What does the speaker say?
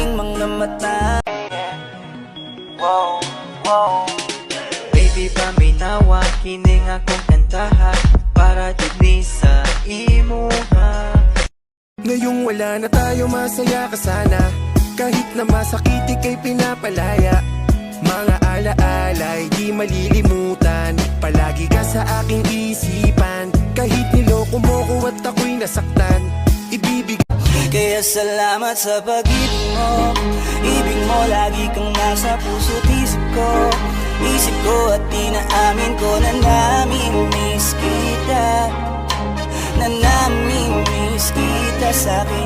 aking mga mata. Wow, wow. Baby, paminawa, kining akong kantaha para dili sa imuha. Ngayong wala na tayo, masaya ka sana. Kahit na masakit, ika'y pinapalaya. Mga alaala'y di malilimutan. Palagi ka sa aking isipan. Kahit niloko mo ko at ako'y nasaktan, ibibigay. Kaya salamat sa pag-ibig mo. Ibig mo lagi kang nasa puso't isip ko. Isip ko at tinaamin ko na namimiss kita. Na namimiss kita sa'kin.